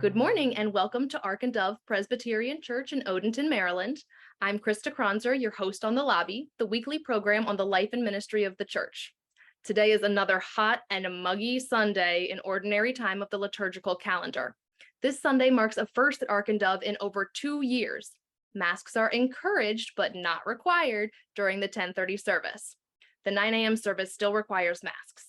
Good morning and welcome to Ark and Dove Presbyterian Church in Odenton, Maryland. I'm Christa Kronser, your host on The Lobby, the weekly program on the life and ministry of the church. Today is another hot and muggy Sunday in ordinary time of the liturgical calendar. This Sunday marks a first at Ark and Dove in over 2 years. Masks are encouraged but not required during the 10:30 service. The 9 a.m. service still requires masks.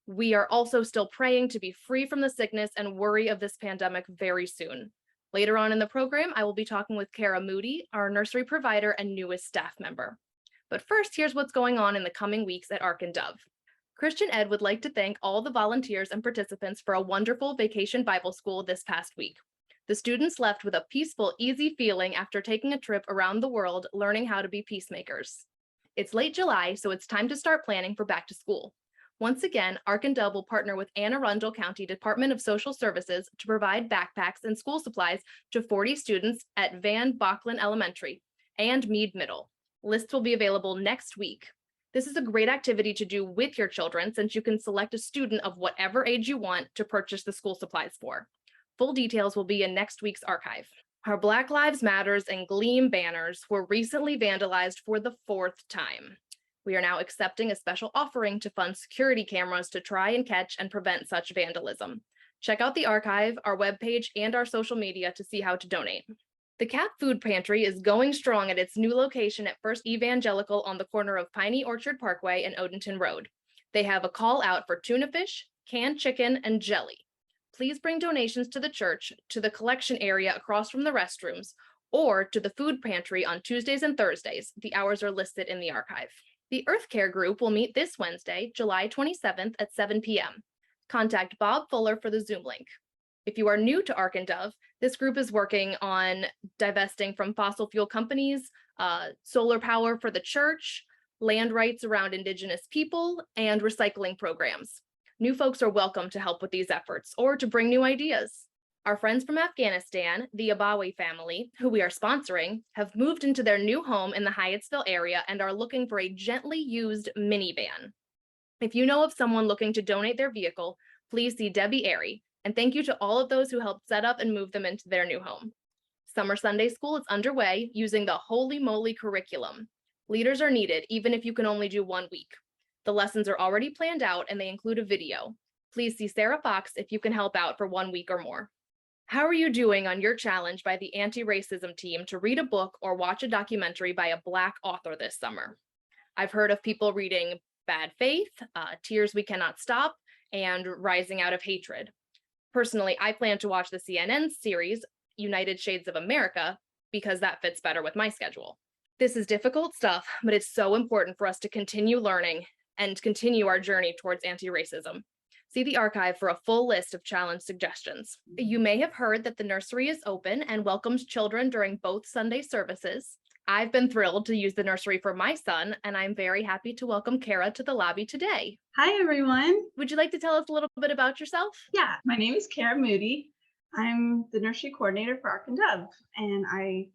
We are also still praying to be free from the sickness and worry of this pandemic very soon. Later on in the program, I will be talking with Cara Moody, our nursery provider and newest staff member. But first, here's what's going on in the coming weeks at Ark and Dove. Christian Ed would like to thank all the volunteers and participants for a wonderful vacation Bible school this past week. The students left with a peaceful, easy feeling after taking a trip around the world, learning how to be peacemakers. It's late July, so it's time to start planning for back to school. Once again, Ark and Dove will partner with Anne Arundel County Department of Social Services to provide backpacks and school supplies to 40 students at Van Bocklin Elementary and Mead Middle. Lists will be available next week. This is a great activity to do with your children since you can select a student of whatever age you want to purchase the school supplies for. Full details will be in next week's archive. Our Black Lives Matters and Gleam banners were recently vandalized for the 4th time. We are now accepting a special offering to fund security cameras to try and catch and prevent such vandalism. Check out the archive, our webpage, and our social media to see how to donate. The Cat Food Pantry is going strong at its new location at First Evangelical on the corner of Piney Orchard Parkway and Odenton Road. They have a call out for tuna fish, canned chicken, and jelly. Please bring donations to the church, to the collection area across from the restrooms, or to the food pantry on Tuesdays and Thursdays. The hours are listed in the archive. The Earth Care Group will meet this Wednesday, July 27th at 7 p.m. Contact Bob Fuller for the Zoom link. If you are new to Ark and Dove, this group is working on divesting from fossil fuel companies, solar power for the church, land rights around Indigenous people, and recycling programs. New folks are welcome to help with these efforts or to bring new ideas. Our friends from Afghanistan, the Abawi family, who we are sponsoring, have moved into their new home in the Hyattsville area and are looking for a gently used minivan. If you know of someone looking to donate their vehicle, please see Debbie Airy, and thank you to all of those who helped set up and move them into their new home. Summer Sunday School is underway using the Holy Moly curriculum. Leaders are needed, even if you can only do 1 week. The lessons are already planned out and they include a video. Please see Sarah Fox if you can help out for 1 week or more. How are you doing on your challenge by the anti-racism team to read a book or watch a documentary by a Black author this summer? I've heard of people reading Bad Faith, Tears We Cannot Stop, and Rising Out of Hatred. Personally, I plan to watch the CNN series, United Shades of America, because that fits better with my schedule. This is difficult stuff, but it's so important for us to continue learning and continue our journey towards anti-racism. See the archive for a full list of challenge suggestions. You may have heard that the nursery is open and welcomes children during both Sunday services. I've been thrilled to use the nursery for my son, and I'm very happy to welcome Cara to the lobby today. Hi, everyone. Would you like to tell us a little bit about yourself? Yeah, my name is Cara Moody. I'm the nursery coordinator for Ark and Dove, and I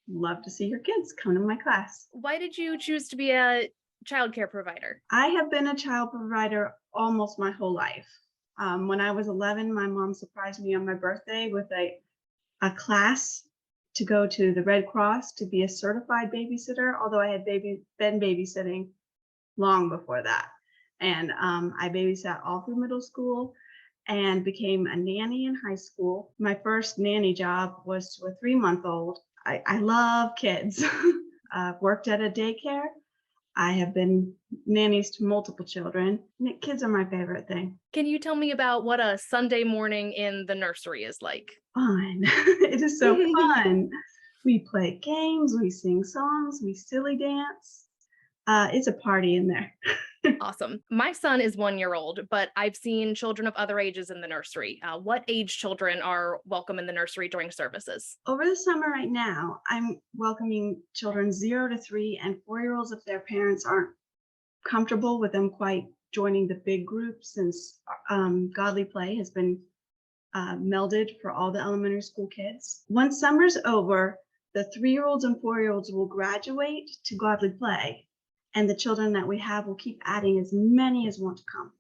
love to see your kids come to my class. Why did you choose to be a childcare provider? I have been a child provider almost my whole life. When I was 11, my mom surprised me on my birthday with a class to go to the Red Cross to be a certified babysitter, although I had been babysitting long before that. And I babysat all through middle school and became a nanny in high school. My first nanny job was to a 3-month-old. I love kids. Worked at a daycare. I have been nannies to multiple children. Kids are my favorite thing. Can you tell me about what a Sunday morning in the nursery is like? Fun. It is so fun. We play games, we sing songs, we silly dance. It's a party in there. Awesome. My son is 1-year-old, but I've seen children of other ages in the nursery. What age children are welcome in the nursery during services? Over the summer right now, I'm welcoming children 0 to 3 and 4-year-olds if their parents aren't comfortable with them quite joining the big group, since Godly Play has been melded for all the elementary school kids. Once summer's over, the 3-year-olds and 4-year-olds will graduate to Godly Play. And the children that we have will keep adding as many as want to come.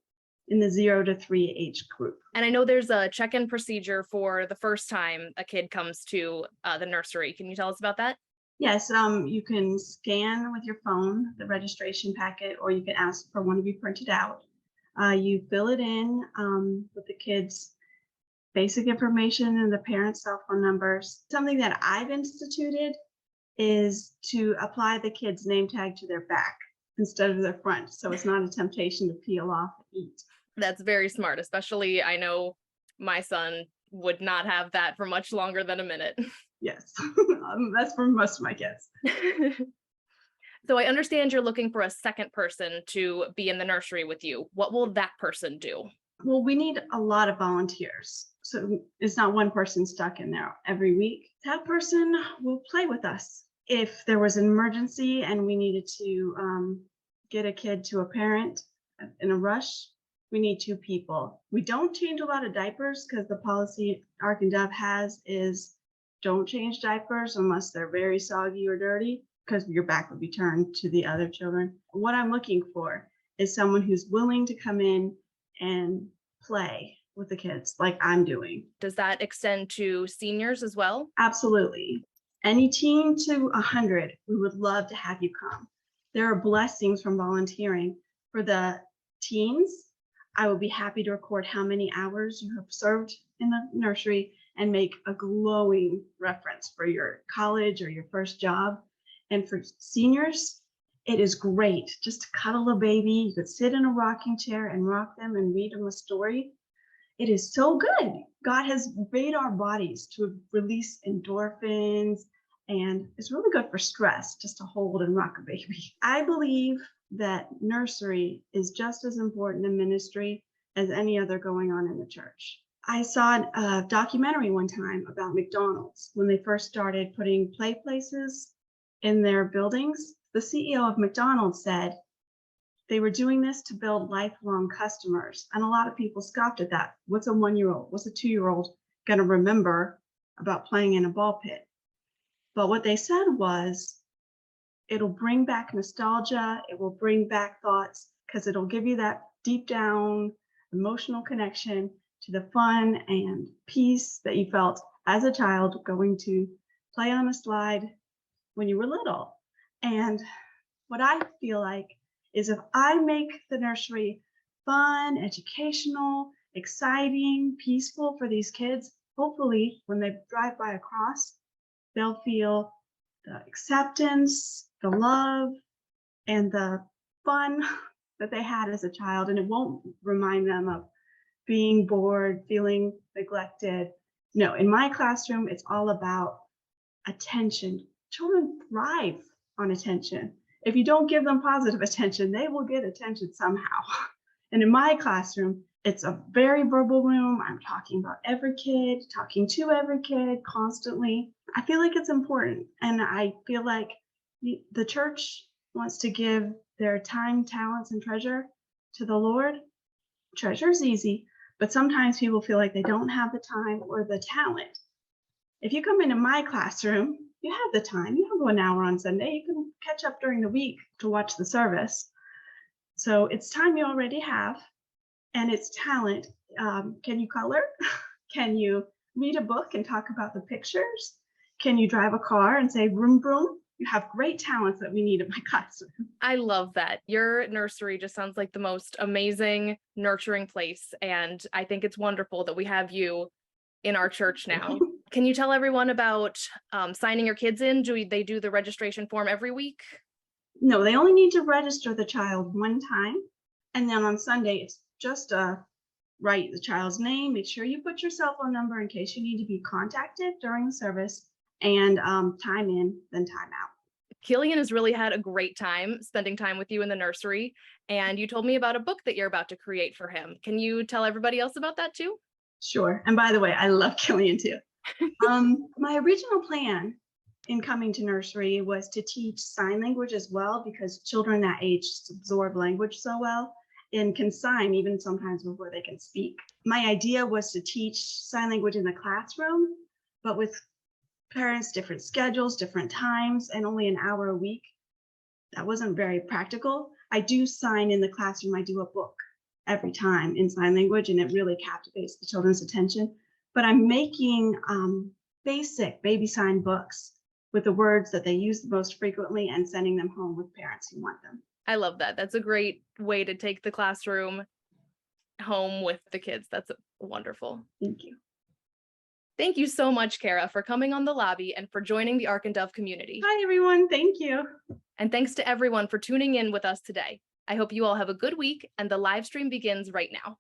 in the 0 to 3 age group. And I know there's a check-in procedure for the first time a kid comes to the nursery. Can you tell us about that? Yes, you can scan with your phone the registration packet, or you can ask for one to be printed out. You fill it in with the kids' basic information and the parents' cell phone numbers. Something that I've instituted is to apply the kids' name tag to their back instead of their front, so it's not a temptation to peel off and eat. That's very smart, especially I know my son would not have that for much longer than a minute. Yes, that's for most of my kids. So I understand you're looking for a second person to be in the nursery with you. What will that person do? Well, we need a lot of volunteers. So it's not one person stuck in there every week. That person will play with us. If there was an emergency and we needed to get a kid to a parent in a rush, we need 2 people. We don't change a lot of diapers because the policy Ark and Dove has is don't change diapers unless they're very soggy or dirty, because your back would be turned to the other children. What I'm looking for is someone who's willing to come in and play with the kids like I'm doing. Does that extend to seniors as well? Absolutely. Any teen to 100, we would love to have you come. There are blessings from volunteering. For the teens, I will be happy to record how many hours you have served in the nursery and make a glowing reference for your college or your first job. And for seniors, it is great just to cuddle a baby. You could sit in a rocking chair and rock them and read them a story. It is so good. God has made our bodies to release endorphins, and it's really good for stress just to hold and rock a baby. I believe that nursery is just as important in ministry as any other going on in the church. I saw a documentary one time about McDonald's when they first started putting play places in their buildings. The CEO of McDonald's said they were doing this to build lifelong customers. And a lot of people scoffed at that. What's a 1-year-old, what's a 2-year-old going to remember about playing in a ball pit? But what they said was, it'll bring back nostalgia. It will bring back thoughts because it'll give you that deep down emotional connection to the fun and peace that you felt as a child going to play on a slide when you were little. And what I feel like is if I make the nursery fun, educational, exciting, peaceful for these kids, hopefully when they drive by a cross, they'll feel the acceptance, the love, and the fun that they had as a child. And it won't remind them of being bored, feeling neglected. No, in my classroom, it's all about attention. Children thrive on attention. If you don't give them positive attention, they will get attention somehow. And in my classroom, it's a very verbal room. I'm talking about every kid, talking to every kid constantly. I feel like it's important. And I feel like the church wants to give their time, talents, and treasure to the Lord. Treasure is easy, but sometimes people feel like they don't have the time or the talent. If you come into my classroom, you have the time. You have 1 hour on Sunday. You can catch up during the week to watch the service. So it's time you already have, and it's talent. Can you color? Can you read a book and talk about the pictures? Can you drive a car and say vroom vroom? You have great talents that we need in my classroom. I love that. Your nursery just sounds like the most amazing, nurturing place. And I think it's wonderful that we have you in our church now. Can you tell everyone about signing your kids in? Do they do the registration form every week? No, they only need to register the child one time. And then on Sunday, it's just write the child's name. Make sure you put your cell phone number in case you need to be contacted during the service, and time in, then time out. Killian has really had a great time spending time with you in the nursery. And you told me about a book that you're about to create for him. Can you tell everybody else about that too? Sure. And by the way, I love Killian too. My original plan in coming to nursery was to teach sign language as well, because children that age absorb language so well and can sign even sometimes before they can speak. My idea was to teach sign language in the classroom, but with parents, different schedules, different times, and only an hour a week. That wasn't very practical. I do sign in the classroom. I do a book every time in sign language, and it really captivates the children's attention. But I'm making basic baby sign books with the words that they use the most frequently and sending them home with parents who want them. I love that. That's a great way to take the classroom home with the kids. That's wonderful. Thank you. Thank you so much, Cara, for coming on the lobby and for joining the Ark and Dove community. Hi, everyone. Thank you. And thanks to everyone for tuning in with us today. I hope you all have a good week, and the live stream begins right now.